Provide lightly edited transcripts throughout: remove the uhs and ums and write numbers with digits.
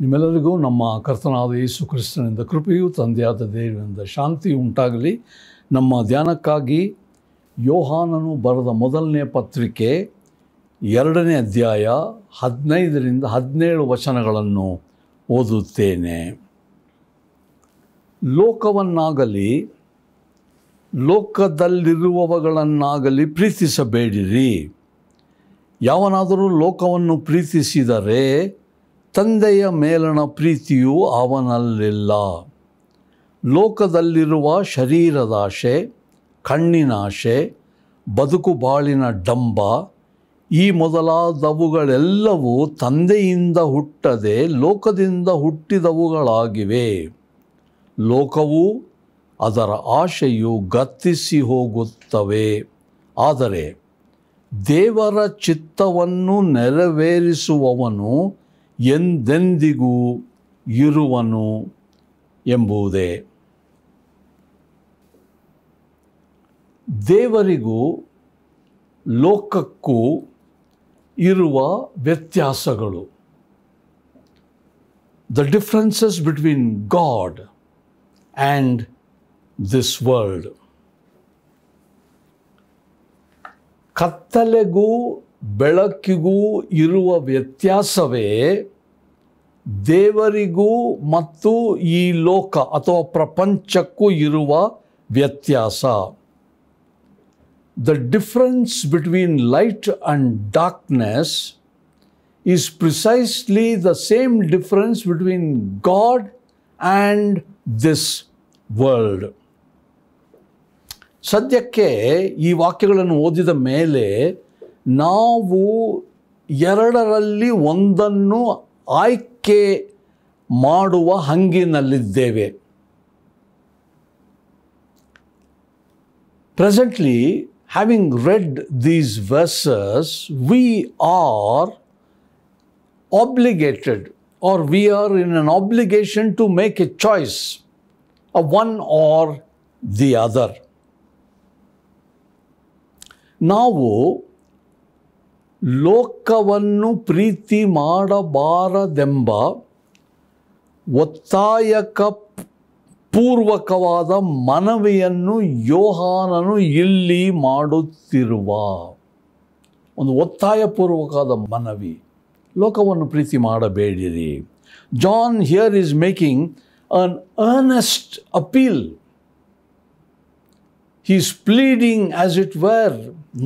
ನಿಮ್ಮೆಲ್ಲರಿಗೂ ನಮ್ಮ ಕರ್ತನಾದ ಯೇಸು ಕ್ರಿಸ್ತನಿಂದ ಕೃಪೆಯೂ ತಂದೆಯಾದ ದೇವರಿಂದ ಶಾಂತಿ ಉಂಟಾಗಲಿ. ನಮ್ಮ ಧ್ಯಾನಕ್ಕಾಗಿ ಯೋಹಾನನು ಬರೆದ ಮೊದಲನೇ ಪತ್ರಿಕೆ 2ನೇ ಅಧ್ಯಾಯ 15ರಿಂದ 17 ವಚನಗಳನ್ನು ಓದುತ್ತೇನೆ. ಲೋಕವನ್ನಾಗಲಿ ಲೋಕದಲ್ಲಿರುವವುಗಳನ್ನಾಗಲಿ ಪ್ರೀತಿಸಬೇಡಿರಿ. ಯಾವನಾದರೂ ಲೋಕವನ್ನು ಪ್ರೀತಿಸಿದರೆ ತಂದೆಯ ಮೇಲಣ ಪ್ರೀತಿಯು ಅವನಲ್ಲಿಲ್ಲ. ಲೋಕದಲ್ಲಿರುವ ಶರೀರದಾಶೆ, ಕಣ್ಣಿನಾಶೆ, ಬದುಕು ಬಾಳಿನ ಡಂಬ, ಈ ಮೊದಲಾದವುಗಳೆಲ್ಲವೂ ತಂದೆಯಿಂದ ಹುಟ್ಟದೆ ಲೋಕದಿಂದ ಹುಟ್ಟಿದವುಗಳಾಗಿವೆ. ಲೋಕವು ಅದರ ಆಶೆಯು ಗತಿಸಿ ಹೋಗುತ್ತವೆ. ಆದರೆ ದೇವರ ಚಿತ್ತವನ್ನು ನೆರವೇರಿಸುವವನು ಎಂದೆಂದಿಗೂ ಇರುವನು ಎಂಬುದೇ. ದೇವರಿಗೂ ಲೋಕಕ್ಕೂ ಇರುವ ವ್ಯತ್ಯಾಸಗಳು. The differences between God and this world. ಕತ್ತಲೆಗೂ ಬೆಳಕಿಗೂ ಇರುವ ವ್ಯತ್ಯಾಸವೇ ದೇವರಿಗೂ ಮತ್ತು ಈ ಲೋಕ ಅಥವಾ ಪ್ರಪಂಚಕ್ಕೂ ಇರುವ ವ್ಯತ್ಯಾಸ. The difference between light and darkness is precisely the same difference between God and this world. ಸದ್ಯಕ್ಕೆ ಈ ವಾಕ್ಯಗಳನ್ನು ಓದಿದ ಮೇಲೆ ನಾವು ಎರಡರಲ್ಲಿ ಒಂದನ್ನು ಆಯ್ಕೆ ಮಾಡುವ ಹಂಗಿನಲ್ಲಿದ್ದೇವೆ. Presently, having read these verses, we are obligated, or we are in an obligation to make a choice of one or the other. ನಾವು ಲೋಕವನ್ನು ಪ್ರೀತಿ ಮಾಡಬಾರದೆಂಬ ಒತ್ತಾಯಕ ಪೂರ್ವಕವಾದ ಮನವಿಯನ್ನು ಯೋಹಾನನು ಇಲ್ಲಿ ಮಾಡುತ್ತಿರುವ ಒಂದು ಒತ್ತಾಯಪೂರ್ವಕವಾದ ಮನವಿ. ಲೋಕವನ್ನು ಪ್ರೀತಿ ಮಾಡಬೇಡಿರಿ. John here is making an earnest appeal. He is pleading, as it were,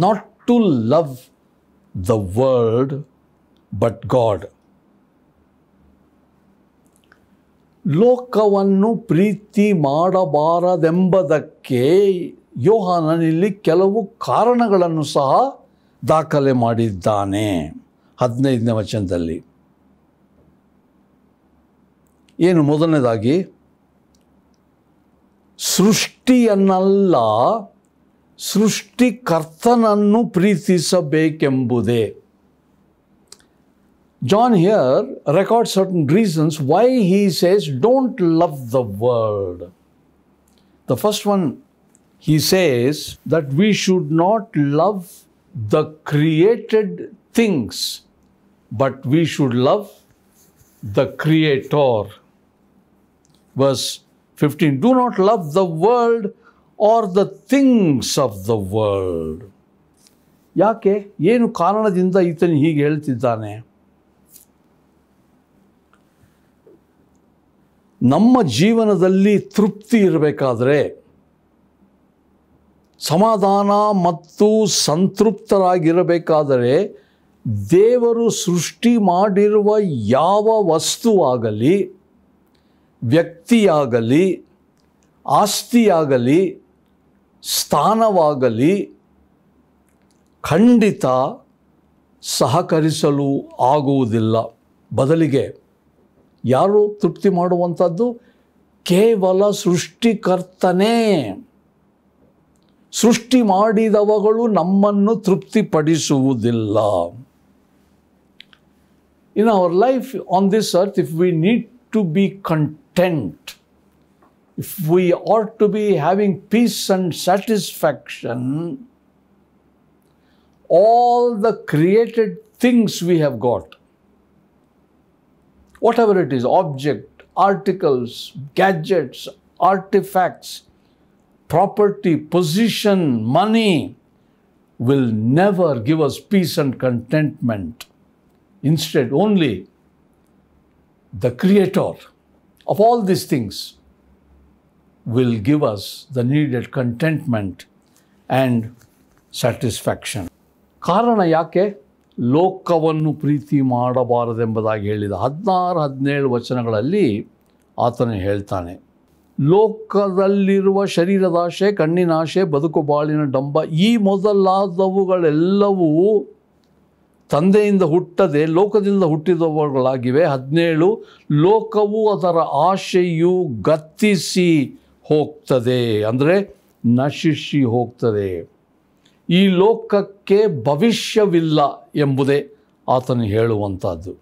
not to love the world, but God. ಲೋಕವನ್ನು ಪ್ರೀತಿ ಮಾಡಬಾರದೆಂಬುದಕ್ಕೆ ಯೋಹಾನನಲ್ಲಿ ಕೆಲವು ಕಾರಣಗಳನ್ನು ಸಹ ದಾಖಲೆ ಮಾಡಿದ್ದಾನೆ. 15ನೇ ವಚನದಲ್ಲಿ ಏನು? ಮೊದಲನೇದಾಗಿ, ಸೃಷ್ಟಿಯನ್ನಲ್ಲ ಸೃಷ್ಟಿಕರ್ತನನ್ನು ಪ್ರೀತಿಸಬೇಕೆಂಬುದೇ. John here records certain reasons why he says don't love the world. The first one, he says that we should not love the created things, but we should love the Creator. Verse 15, do not love the world or the things of the world. ಯಾಕೆ? ಏನು ಕಾರಣದಿಂದ ಈತನು ಹೀಗೆ ಹೇಳ್ತಿದ್ದಾನೆ? ನಮ್ಮ ಜೀವನದಲ್ಲಿ ತೃಪ್ತಿ ಇರಬೇಕಾದ್ರೆ, ಸಮಾಧಾನ ಮತ್ತು ಸಂತೃಪ್ತರಾಗಿರಬೇಕಾದರೆ, ದೇವರು ಸೃಷ್ಟಿ ಮಾಡಿರುವ ಯಾವ ವಸ್ತುವಾಗಲಿ, ವ್ಯಕ್ತಿಯಾಗಲಿ, ಆಸ್ತಿಯಾಗಲಿ, ಸ್ಥಾನವಾಗಲಿ ಖಂಡಿತ ಸಹಕರಿಸಲು ಆಗುವುದಿಲ್ಲ. ಬದಲಿಗೆ ಯಾರು ತೃಪ್ತಿ ಮಾಡುವಂಥದ್ದು? ಕೇವಲ ಸೃಷ್ಟಿಕರ್ತನೇ. ಸೃಷ್ಟಿ ಮಾಡಿದವುಗಳು ನಮ್ಮನ್ನು ತೃಪ್ತಿಪಡಿಸುವುದಿಲ್ಲ. In our life on this earth, if we need to be content, if we ought to be having peace and satisfaction, all the created things we have got, whatever it is, object, articles, gadgets, artifacts, property, position, money, will never give us peace and contentment. Instead, only the Creator of all these things will give us the needed contentment and satisfaction. ಕಾರಣ ಯಾಕೆ ಲೋಕವನ್ನು ಪ್ರೀತಿ ಮಾಡಬಾರದೆಂಬುದಾಗಿ ಹೇಳಿದ 16-17 ವಚನಗಳಲ್ಲಿ ಆತನು ಹೇಳ್ತಾನೆ. ಲೋಕದಲ್ಲಿರುವ ಶರೀರದಾಶೆ, ಕಣ್ಣಿನಾಶೆ, ಬದುಕು ಬಾಳಿನ ಡಂಬ, ಈ ಮೊದಲಾದವುಗಳೆಲ್ಲವೂ ತಂದೆಯಿಂದ ಹುಟ್ಟದೆ ಲೋಕದಿಂದ ಹುಟ್ಟಿದವುಗಳಾಗಿವೆ. 17, ಲೋಕವು ಅದರ ಆಶೆಯು ಗತಿಸಿ ಹೋಗ್ತದೆ, ಅಂದರೆ ನಶಿಸಿ ಹೋಗ್ತದೆ. ಈ ಲೋಕಕ್ಕೆ ಭವಿಷ್ಯವಿಲ್ಲ ಎಂಬುದೇ ಆತನು ಹೇಳುವಂಥದ್ದು.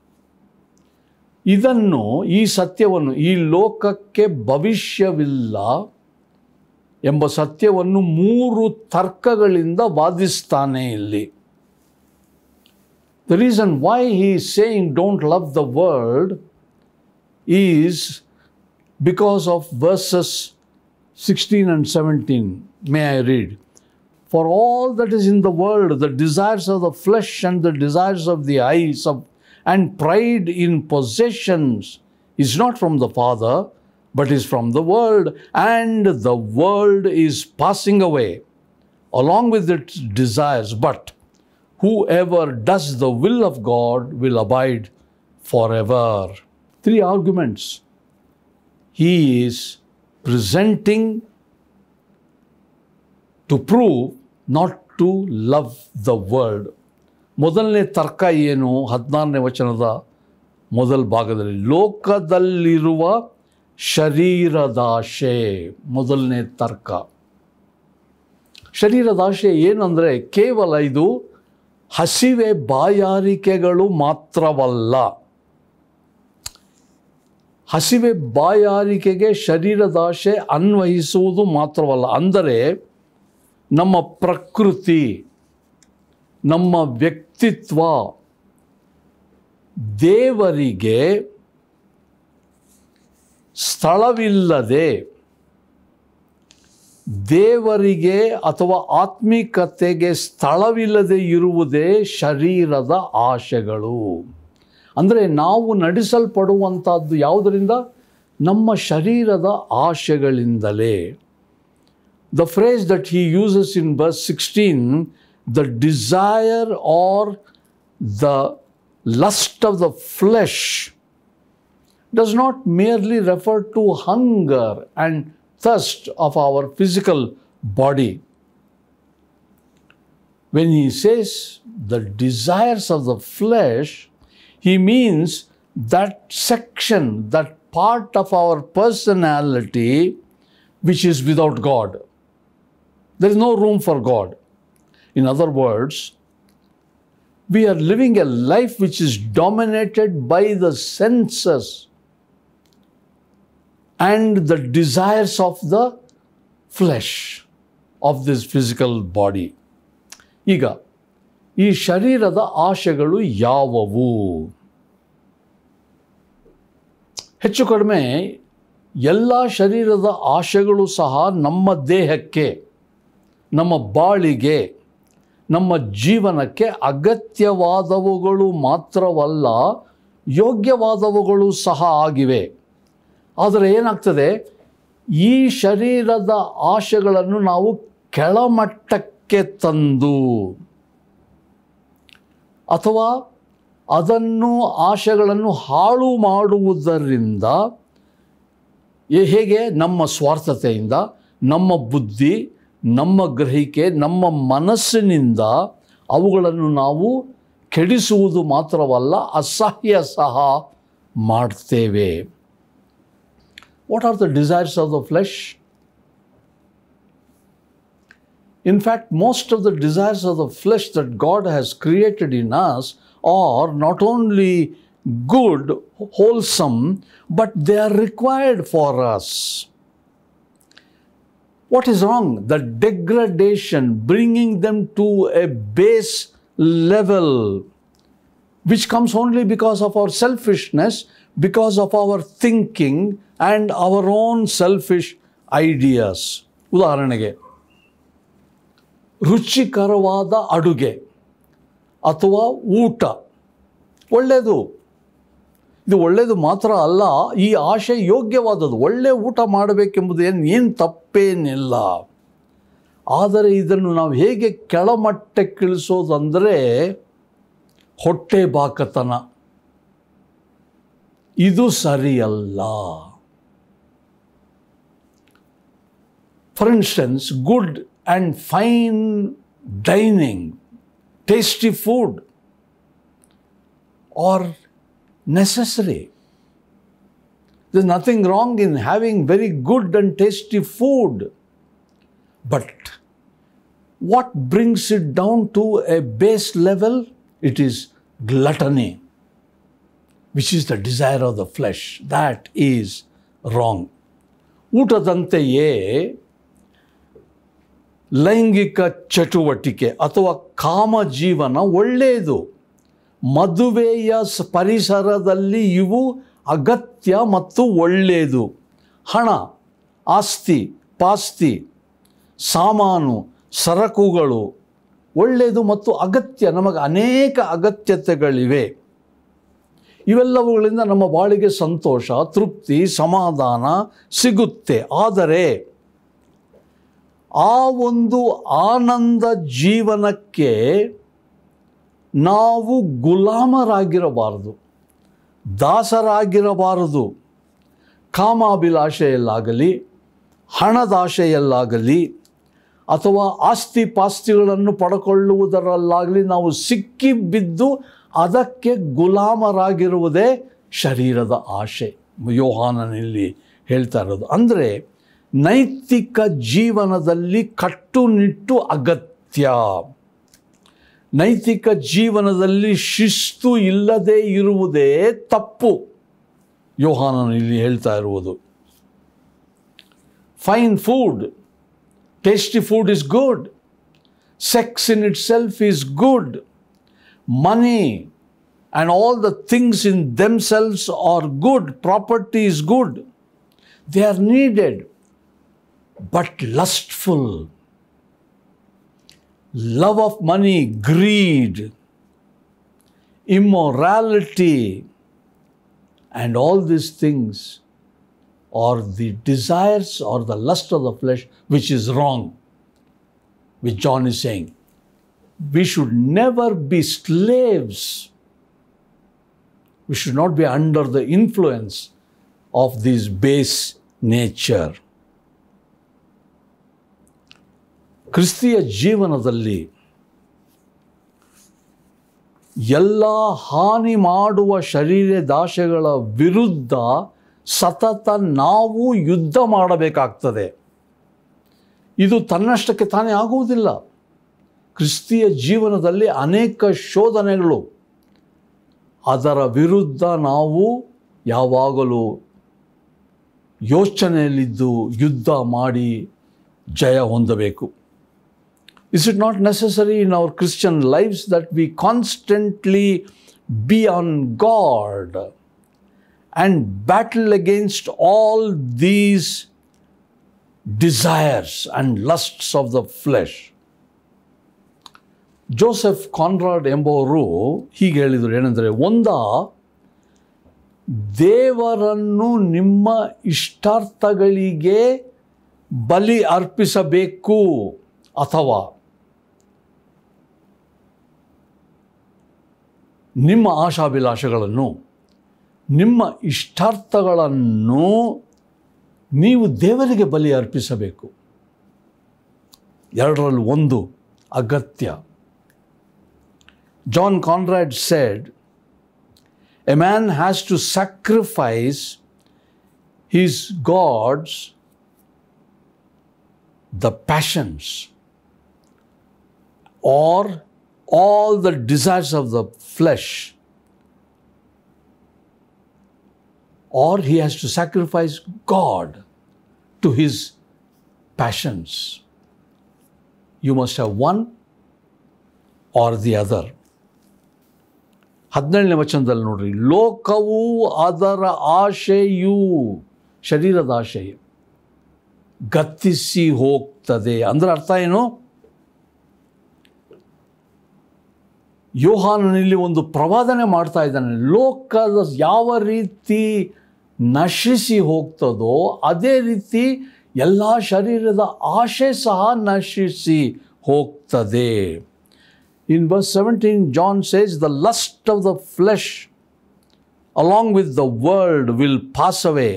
ಇದನ್ನು, ಈ ಸತ್ಯವನ್ನು, ಈ ಲೋಕಕ್ಕೆ ಭವಿಷ್ಯವಿಲ್ಲ ಎಂಬ ಸತ್ಯವನ್ನು 3 ತರ್ಕಗಳಿಂದ ವಾದಿಸ್ತಾನೆ ಇಲ್ಲಿ. The reason why he is saying don't love the world is because of verses 16 and 17. May I read? For all that is in the world, the desires of the flesh and the desires of the eyes and pride in possessions is not from the Father, but is from the world, and the world is passing away along with its desires. But whoever does the will of God will abide forever. 3 arguments he is presenting to prove not to love the world. ಮೊದಲನೇ ತರ್ಕ ಏನು? 16ನೇ ವಚನದ ಮೊದಲ ಭಾಗದಲ್ಲಿ ಲೋಕದಲ್ಲಿರುವ ಶರೀರದಾಶೆ. ಮೊದಲನೇ ತರ್ಕ. ಶರೀರದಾಶೆ ಏನಂದರೆ ಕೇವಲ ಇದು ಹಸಿವೆ ಬಾಯಾರಿಕೆಗಳು ಮಾತ್ರವಲ್ಲ. ಹಸಿವೆ ಬಾಯಾರಿಕೆಗೆ ಶರೀರದಾಶೆ ಅನ್ವಯಿಸುವುದು ಮಾತ್ರವಲ್ಲ. ಅಂದರೆ ನಮ್ಮ ಪ್ರಕೃತಿ, ನಮ್ಮ ವ್ಯಕ್ತಿತ್ವ ದೇವರಿಗೆ ಸ್ಥಳವಿಲ್ಲದೆ, ದೇವರಿಗೆ ಅಥವಾ ಆತ್ಮಿಕತೆಗೆ ಸ್ಥಳವಿಲ್ಲದೆ ಇರುವುದೇ ಶರೀರದ ಆಶೆಗಳು. ಅಂದರೆ ನಾವು ನಡೆಸಲ್ಪಡುವಂಥದ್ದು ಯಾವುದರಿಂದ? ನಮ್ಮ ಶರೀರದ ಆಶೆಗಳಿಂದಲೇ. The phrase that he uses in verse 16, the desire or the lust of the flesh, does not merely refer to hunger and thirst of our physical body. When he says the desires of the flesh, he means that section, that part of our personality which is without God. There is no room for God. In other words, we are living a life which is dominated by the senses and the desires of the flesh of this physical body. ಈಗ ಈ ಶರೀರದ ಆಶೆಗಳು ಯಾವುವು? ಹೆಚ್ಚು ಕಡಿಮೆ ಎಲ್ಲ ಶರೀರದ ಆಶೆಗಳು ಸಹ ನಮ್ಮ ದೇಹಕ್ಕೆ, ನಮ್ಮ ಬಾಳಿಗೆ, ನಮ್ಮ ಜೀವನಕ್ಕೆ ಅಗತ್ಯವಾದವುಗಳು ಮಾತ್ರವಲ್ಲ, ಯೋಗ್ಯವಾದವುಗಳು ಸಹ ಆಗಿವೆ. ಆದರೆ ಏನಾಗ್ತದೆ, ಈ ಶರೀರದ ಆಶೆಗಳನ್ನು ನಾವು ಕೆಳಮಟ್ಟಕ್ಕೆ ತಂದು ಅಥವಾ ಆಶೆಗಳನ್ನು ಹಾಳು ಮಾಡುವುದರಿಂದ, ಹೇಗೆ? ನಮ್ಮ ಸ್ವಾರ್ಥತೆಯಿಂದ, ನಮ್ಮ ಬುದ್ಧಿ, ನಮ್ಮ ಗ್ರಹಿಕೆ, ನಮ್ಮ ಮನಸ್ಸಿನಿಂದ ಅವುಗಳನ್ನು ನಾವು ಕೆಡಿಸುವುದು ಮಾತ್ರವಲ್ಲ, ಅಸಹ್ಯ ಸಹ ಮಾಡ್ತೇವೆ. What are the desires of the flesh? In fact, most of the desires of the flesh that God has created in us are not only good, wholesome, but they are required for us. What is wrong? The degradation, bringing them to a base level, which comes only because of our selfishness, because of our thinking and our own selfish ideas. ಉದಾಹರಣೆಗೆ, ರುಚಿಕರವಾದ ಅಡುಗೆ ಅಥವಾ ಊಟ ಒಳ್ಳೆಯದು. ಇದು ಒಳ್ಳೆಯದು ಮಾತ್ರ ಅಲ್ಲ, ಈ ಆಶೆ ಯೋಗ್ಯವಾದದ್ದು. ಒಳ್ಳೆ ಊಟ ಮಾಡಬೇಕೆಂಬುದು ಏನು ತಪ್ಪೇನಿಲ್ಲ. ಆದರೆ ಇದನ್ನು ನಾವು ಹೇಗೆ ಕೆಳಮಟ್ಟಕ್ಕಿಳಿಸೋದಂದರೆ ಹೊಟ್ಟೆ ಬಾಕತನ. ಇದು ಸರಿಯಲ್ಲ. For instance, good and fine dining, tasty food are necessary. There's nothing wrong in having very good and tasty food. But what brings it down to a base level? It is gluttony, which is the desire of the flesh. That is wrong. ಊಟದಂತೆಯೇ ಲೈಂಗಿಕ ಚಟುವಟಿಕೆ ಅಥವಾ ಕಾಮಜೀವನ ಒಳ್ಳೆಯದು. ಮದುವೆಯ ಪರಿಸರದಲ್ಲಿ ಇವು ಅಗತ್ಯ ಮತ್ತು ಒಳ್ಳೆಯದು. ಹಣ, ಆಸ್ತಿ ಪಾಸ್ತಿ, ಸಾಮಾನು, ಸರಕುಗಳು ಒಳ್ಳೆಯದು ಮತ್ತು ಅಗತ್ಯ. ನಮಗೆ ಅನೇಕ ಅಗತ್ಯತೆಗಳಿವೆ. ಇವೆಲ್ಲವುಗಳಿಂದ ನಮ್ಮ ಬಾಳಿಗೆ ಸಂತೋಷ, ತೃಪ್ತಿ, ಸಮಾಧಾನ ಸಿಗುತ್ತೆ. ಆದರೆ ಆ ಒಂದು ಆನಂದ ಜೀವನಕ್ಕೆ ನಾವು ಗುಲಾಮರಾಗಿರಬಾರದು, ದಾಸರಾಗಿರಬಾರದು. ಕಾಮಾಭಿಲಾಷೆಯಲ್ಲಾಗಲಿ, ಹಣದಾಶೆಯಲ್ಲಾಗಲಿ, ಅಥವಾ ಆಸ್ತಿ ಪಾಸ್ತಿಗಳನ್ನು ಪಡ್ಕೊಳ್ಳುವುದರಲ್ಲಾಗಲಿ ನಾವು ಸಿಕ್ಕಿಬಿದ್ದು ಅದಕ್ಕೆ ಗುಲಾಮರಾಗಿರುವುದೇ ಶರೀರದ ಆಶೆ. ಯೋಹಾನನಲ್ಲಿ ಹೇಳ್ತಾ ಇರೋದು ಅಂದರೆ ನೈತಿಕ ಜೀವನದಲ್ಲಿ ಕಟ್ಟುನಿಟ್ಟು ಅಗತ್ಯ. ನೈತಿಕ ಜೀವನದಲ್ಲಿ ಶಿಸ್ತು ಇಲ್ಲದೆ ಇರುವುದೇ ತಪ್ಪು. ಯೋಹಾನನು ಇಲ್ಲಿ ಹೇಳ್ತಾ ಇರುವುದು. Fine food, tasty food is good. Sex in it self is good. Money and all the things in themselves are good. Property is good. They are needed. But lustful, love of money, greed, immorality, and all these things are the desires or the lust of the flesh, which is wrong, which John is saying. We should never be slaves. We should not be under the influence of this base nature. ಕ್ರಿಸ್ತಿಯ ಜೀವನದಲ್ಲಿ ಎಲ್ಲ ಹಾನಿ ಮಾಡುವ ಶರೀರದಾಶೆಗಳ ವಿರುದ್ಧ ಸತತ ನಾವು ಯುದ್ಧ ಮಾಡಬೇಕಾಗ್ತದೆ. ಇದು ತನ್ನಷ್ಟಕ್ಕೆ ತಾನೇ ಆಗುವುದಿಲ್ಲ. ಕ್ರಿಸ್ತಿಯ ಜೀವನದಲ್ಲಿ ಅನೇಕ ಶೋಧನೆಗಳು. ಅದರ ವಿರುದ್ಧ ನಾವು ಯಾವಾಗಲೂ ಯೋಚನೆಯಲ್ಲಿದ್ದು ಯುದ್ಧ ಮಾಡಿ ಜಯ ಹೊಂದಬೇಕು. Is it not necessary in our Christian lives that we constantly be on guard and battle against all these desires and lusts of the flesh? Joseph Conrad ಎಂಬುವರು ಹೀಗೆ ಹೇಳಿದರು. ಏನೆಂದರೆ, ದೇವರನ್ನು ನಿಮ್ಮ ಇಷ್ಟಾರ್ಥಗಳಿಗೆ ಬಲಿ ಅರ್ಪಿಸಬೇಕು, ಅಥವಾ ನಿಮ್ಮ ಆಶಾಭಿಲಾಷೆಗಳನ್ನು, ನಿಮ್ಮ ಇಷ್ಟಾರ್ಥಗಳನ್ನು ನೀವು ದೇವರಿಗೆ ಬಲಿ ಅರ್ಪಿಸಬೇಕು. ಎರಡರಲ್ಲಿ ಒಂದು ಅಗತ್ಯ. John Conrad said, a man has to sacrifice his gods, the passions, or all the desires of the flesh, or he has to sacrifice God to his passions. You must have one or the other. 17ನೇ ವಚನದಲ್ಲಿ ನೋಡ್ರಿ, ಲೋಕವು ಅದರ ಆಶೆಯು, ಶರೀರದ ಆಶೆ ಗತಿಸಿ ಹೋಗ್ತದೆ. ಅಂದ್ರೆ ಅರ್ಥ ಏನು? ಯೋಹಾನನಲ್ಲಿ ಒಂದು ಪ್ರವಾದನೆ ಮಾಡ್ತಾ ಇದ್ದಾನೆ. ಲೋಕದ ಯಾವ ರೀತಿ ನಶಿಸಿ ಹೋಗ್ತದೋ ಅದೇ ರೀತಿ ಎಲ್ಲ ಶರೀರದ ಆಶೆ ಸಹ ನಶಿಸಿ ಹೋಗ್ತದೆ. In verse 17, John says, the lust of the flesh along with the world will pass away.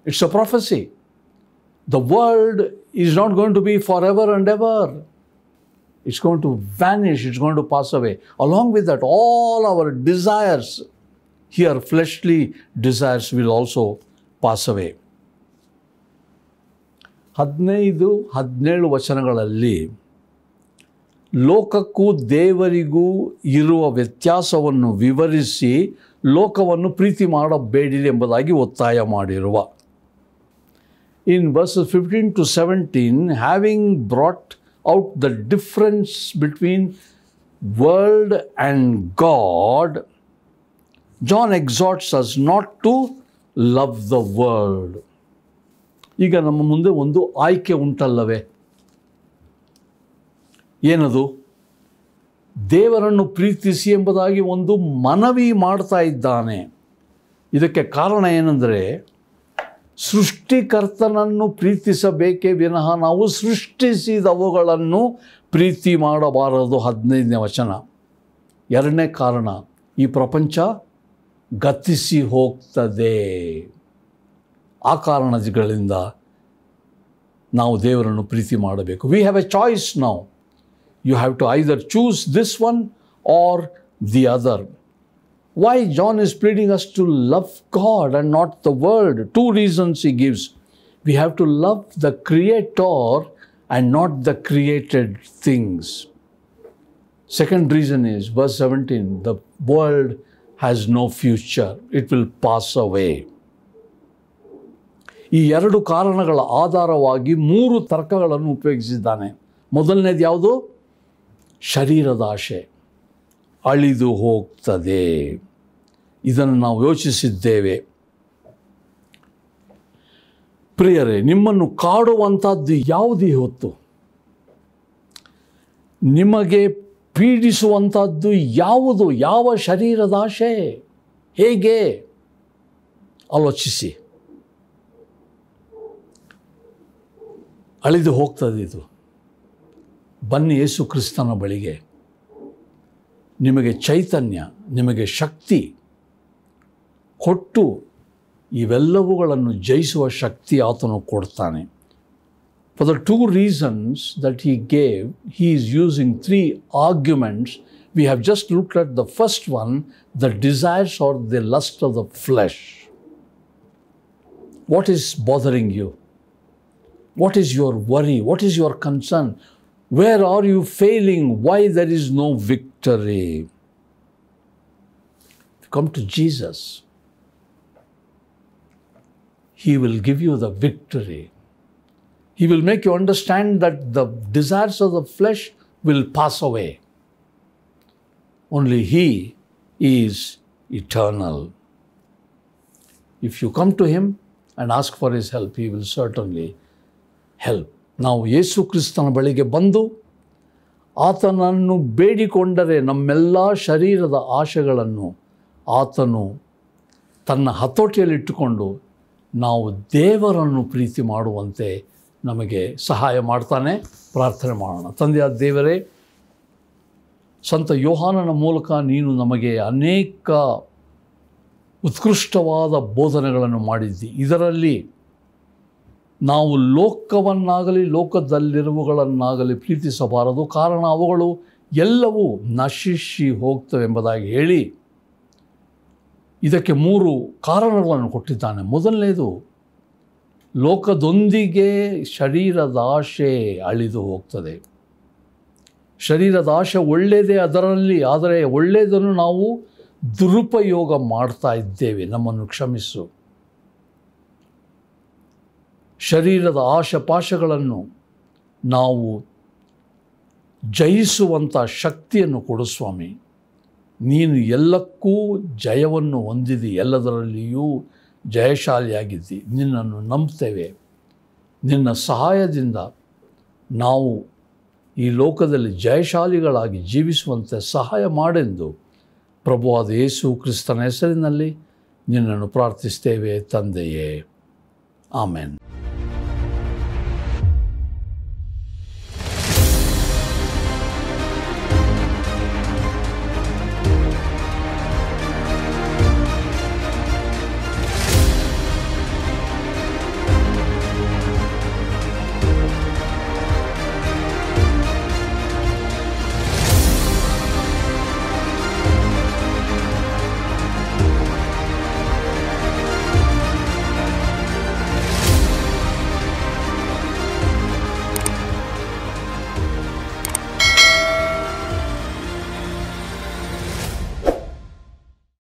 It's a prophecy. The world is not going to be forever and ever. It's going to vanish. It's going to pass away. Along with that, all our desires, here fleshly desires, will also pass away. 15-17 ವಚನಗಳಲ್ಲಿ ಲೋಕಕ್ಕೂ ದೇವರಿಗೂ ಇರುವ ವ್ಯತ್ಯಾಸವನ್ನು ವಿವರಿಸಿ ಲೋಕವನ್ನು ಪ್ರೀತಿ ಮಾಡಬೇಡಿರಿ ಎಂಬುದಾಗಿ ಒತ್ತಾಯ ಮಾಡಿರುವ. In verses 15 to 17, having brought out the difference between world and God, John exhorts us not to love the world. ಈಗ ನಮ್ಮ ಮುಂದೆ ಒಂದು ಆಯ್ಕೆ ಉಂಟಲ್ಲವೇ? ಏನದು? ದೇವರನ್ನು ಪ್ರೀತಿಸಿ ಎಂಬುದಾಗಿ ಒಂದು ಮನವಿ ಮಾಡ್ತಾ ಇದ್ದಾನೆ. ಇದಕ್ಕೆ ಕಾರಣ ಏನೆಂದರೆ, ಸೃಷ್ಟಿಕರ್ತನನ್ನು ಪ್ರೀತಿಸಬೇಕೇ ವಿನಃ ನಾವು ಸೃಷ್ಟಿಸಿದವುಗಳನ್ನು ಪ್ರೀತಿ ಮಾಡಬಾರದು. 15ನೇ ವಚನ. ಎರಡನೇ ಕಾರಣ, ಈ ಪ್ರಪಂಚ ಗತಿಸಿ ಹೋಗ್ತದೆ. ಆ ಕಾರಣಗಳಿಂದ ನಾವು ದೇವರನ್ನು ಪ್ರೀತಿ ಮಾಡಬೇಕು. We have A choice now. You have to either choose this one or the other. Why John is pleading us to love God and not the world? 2 reasons he gives. We have to love the Creator and not the created things. Second reason is, verse 17, the world has no future. It will pass away. ಈ 2 ಕಾರಣಗಳ ಆಧಾರವಾಗಿ 3 ತರ್ಕಗಳನ್ನು ಉಪಯೋಗಿಸಿದ್ದಾನೆ. ಮೊದಲನೇದು ಯಾವುದು? ಶರೀರದ ಆಶೆ ಅಳಿದು ಹೋಗ್ತದೆ. ಇದನ್ನು ನಾವು ಯೋಚಿಸಿದ್ದೇವೆ. ಪ್ರಿಯರೇ, ನಿಮ್ಮನ್ನು ಕಾಡುವಂಥದ್ದು ಯಾವುದು ಹೊತ್ತು? ನಿಮಗೆ ಪೀಡಿಸುವಂಥದ್ದು ಯಾವುದು? ಯಾವ ಶರೀರದ ಆಶೆ? ಹೇಗೆ? ಆಲೋಚಿಸಿ. ಅಳಿದು ಹೋಗ್ತದೆ ಇದು. ಬನ್ನಿ ಯೇಸು ಕ್ರಿಸ್ತನ ಬಳಿಗೆ. ನಿಮಗೆ ಚೈತನ್ಯ, ನಿಮಗೆ ಶಕ್ತಿ ಕೊಟ್ಟು ಇವೆಲ್ಲವುಗಳನ್ನು ಜಯಿಸುವ ಶಕ್ತಿ ಆತನು ಕೊಡ್ತಾನೆ. For the 2 reasons that he gave, he is using 3 arguments. We have just looked at the first one, the desires or the lust of the flesh. What is bothering you? What is your worry? What is your concern? Where are you failing? Why there is no victory? If you come to Jesus, He will give you the victory. He will make you understand that the desires of the flesh will pass away. Only He is eternal. If you come to Him and ask for His help, He will certainly help. ನಾವು ಯೇಸು ಕ್ರಿಸ್ತನ ಬಳಿಗೆ ಬಂದು ಆತನನ್ನು ಬೇಡಿಕೊಂಡರೆ ನಮ್ಮೆಲ್ಲ ಶರೀರದ ಆಶೆಗಳನ್ನು ಆತನು ತನ್ನ ಹತೋಟಿಯಲ್ಲಿಟ್ಟುಕೊಂಡು ನಾವು ದೇವರನ್ನು ಪ್ರೀತಿ ಮಾಡುವಂತೆ ನಮಗೆ ಸಹಾಯ ಮಾಡ್ತಾನೆ. ಪ್ರಾರ್ಥನೆ ಮಾಡೋಣ. ತಂದೆಯಾದ ದೇವರೇ, ಸಂತ ಯೋಹಾನನ ಮೂಲಕ ನೀನು ನಮಗೆ ಅನೇಕ ಉತ್ಕೃಷ್ಟವಾದ ಬೋಧನೆಗಳನ್ನು ಮಾಡಿದ್ದಿ. ಇದರಲ್ಲಿ ನಾವು ಲೋಕವನ್ನಾಗಲಿ ಲೋಕದಲ್ಲಿರುವಗಳನ್ನಾಗಲಿ ಪ್ರೀತಿಸಬಾರದು, ಕಾರಣ ಅವುಗಳು ಎಲ್ಲವೂ ನಶಿಸಿ ಹೋಗ್ತವೆ ಎಂಬುದಾಗಿ ಹೇಳಿ ಇದಕ್ಕೆ 3 ಕಾರಣಗಳನ್ನು ಕೊಟ್ಟಿದ್ದಾನೆ. ಮೊದಲನೇದು, ಲೋಕದೊಂದಿಗೆ ಶರೀರದ ಆಶೆ ಅಳಿದು ಹೋಗ್ತದೆ. ಶರೀರದ ಆಶೆ ಒಳ್ಳೆಯದೇ ಅದರಲ್ಲಿ, ಆದರೆ ಒಳ್ಳೆಯದನ್ನು ನಾವು ದುರುಪಯೋಗ ಮಾಡ್ತಾ ಇದ್ದೇವೆ. ನಮ್ಮನ್ನು ಕ್ಷಮಿಸು. ಶರೀರದ ಆಶಪಾಶಗಳನ್ನು ನಾವು ಜಯಿಸುವಂಥ ಶಕ್ತಿಯನ್ನು ಕೊಡು ಸ್ವಾಮಿ. ನೀನು ಎಲ್ಲಕ್ಕೂ ಜಯವನ್ನು ಹೊಂದಿದಿ, ಎಲ್ಲದರಲ್ಲಿಯೂ ಜಯಶಾಲಿಯಾಗಿದ್ದಿ. ನಿನ್ನನ್ನು ನಂಬ್ತೇವೆ. ನಿನ್ನ ಸಹಾಯದಿಂದ ನಾವು ಈ ಲೋಕದಲ್ಲಿ ಜಯಶಾಲಿಗಳಾಗಿ ಜೀವಿಸುವಂತೆ ಸಹಾಯ ಮಾಡೆಂದು ಪ್ರಭುವಾದ ಯೇಸು ಕ್ರಿಸ್ತನ ಹೆಸರಿನಲ್ಲಿ ನಿನ್ನನ್ನು ಪ್ರಾರ್ಥಿಸ್ತೇವೆ ತಂದೆಯೇ. ಆಮೆನ್.